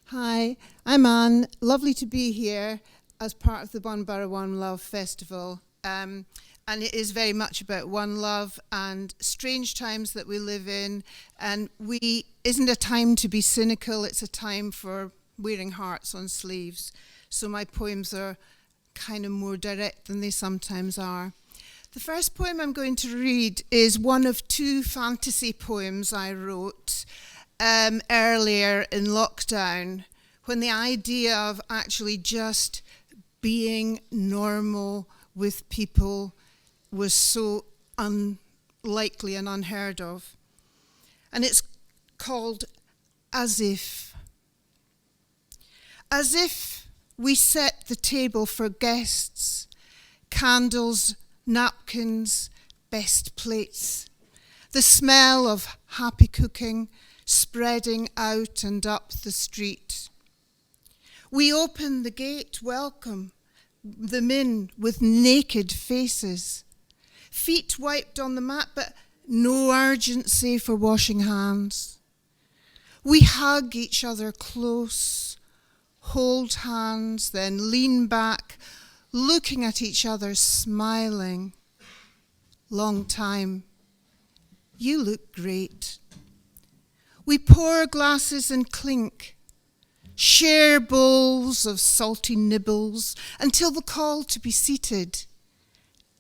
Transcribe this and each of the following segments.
Hi, I'm Anne. Lovely to be here as part of the Borough One Love Festival. And it is very much about one love and strange times that we live in. And isn't a time to be cynical, it's a time for wearing hearts on sleeves. So my poems are kind of more direct than they sometimes are. The first poem I'm going to read is one of two fantasy poems I wrote earlier in lockdown, when the idea of actually just being normal with people was so unlikely and unheard of. And it's called As If. As if we set the table for guests, candles, napkins, best plates, the smell of happy cooking spreading out and up the street. We open the gate, welcome them in with naked faces, feet wiped on the mat, but no urgency for washing hands. We hug each other close, hold hands, then lean back, looking at each other, smiling. Long time. You look great. We pour glasses and clink, share bowls of salty nibbles until the call to be seated,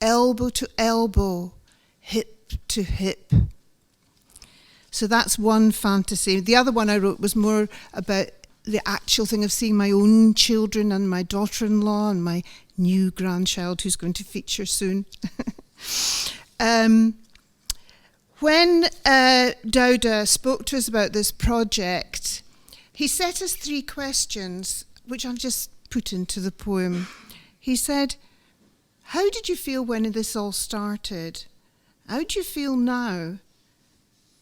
elbow to elbow, hip to hip. So that's one fantasy. The other one I wrote was more about the actual thing of seeing my own children and my daughter-in-law and my new grandchild who's going to feature soon. When Dauda spoke to us about this project, he set us 3 questions, which I've just put into the poem. He said, how did you feel when this all started? How do you feel now?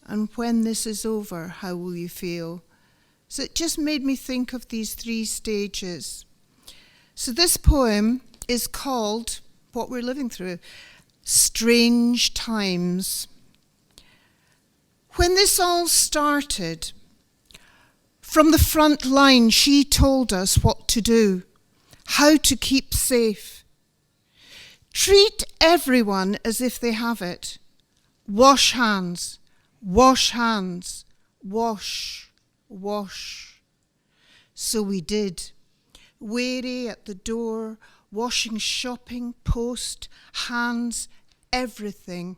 And when this is over, how will you feel? So it just made me think of these 3 stages. So this poem is called, what we're living through, Strange Times. When this all started, from the front line, she told us what to do, how to keep safe. Treat everyone as if they have it. Wash hands, wash hands, wash, wash. So we did, wary at the door, washing shopping, post, hands, everything.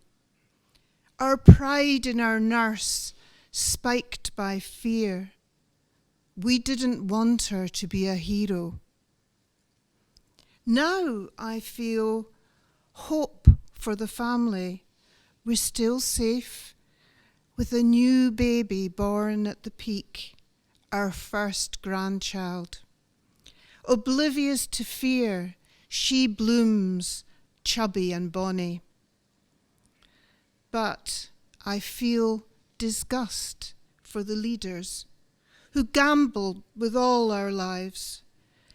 Our pride in our nurse spiked by fear. We didn't want her to be a hero. Now I feel hope for the family. We're still safe with a new baby born at the peak, our first grandchild. Oblivious to fear, she blooms chubby and bonny. But I feel disgust for the leaders who gambled with all our lives,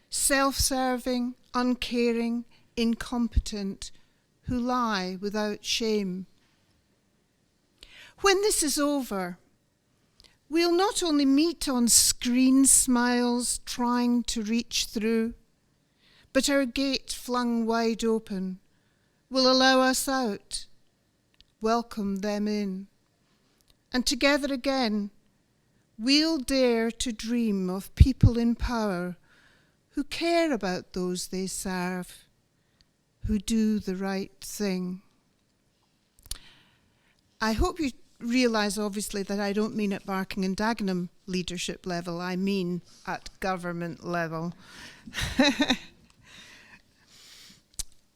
self-serving, uncaring, incompetent, who lie without shame. When this is over, we'll not only meet on screen smiles trying to reach through, but our gate flung wide open will allow us out, welcome them in. And together again, we'll dare to dream of people in power who care about those they serve, who do the right thing. I hope you realise, obviously, that I don't mean at Barking and Dagenham leadership level, I mean at government level.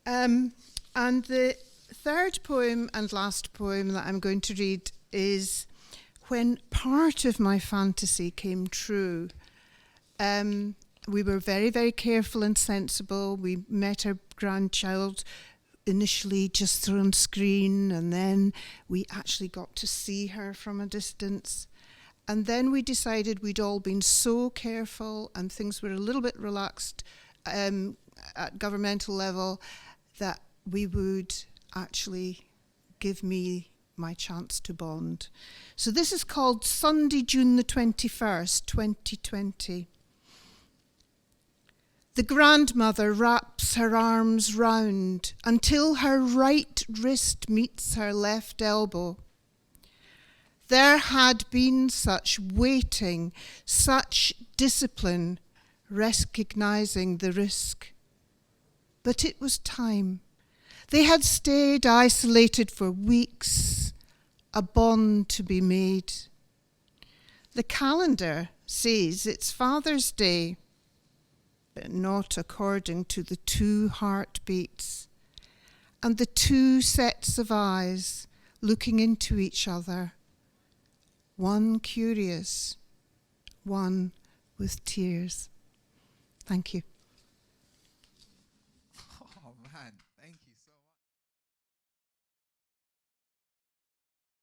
And the third poem and last poem that I'm going to read is when part of my fantasy came true. We were very, very careful and sensible. We met our grandchild initially just through on screen, and then we actually got to see her from a distance. And then we decided we'd all been so careful and things were a little bit relaxed at governmental level that we would actually give me my chance to bond. So this is called Sunday, June the 21st, 2020. The grandmother wraps her arms round until her right wrist meets her left elbow. There had been such waiting, such discipline, recognizing the risk. But it was time. They had stayed isolated for weeks, a bond to be made. The calendar says it's Father's Day, but not according to the two heartbeats and the two sets of eyes looking into each other, one curious, one with tears. Thank you.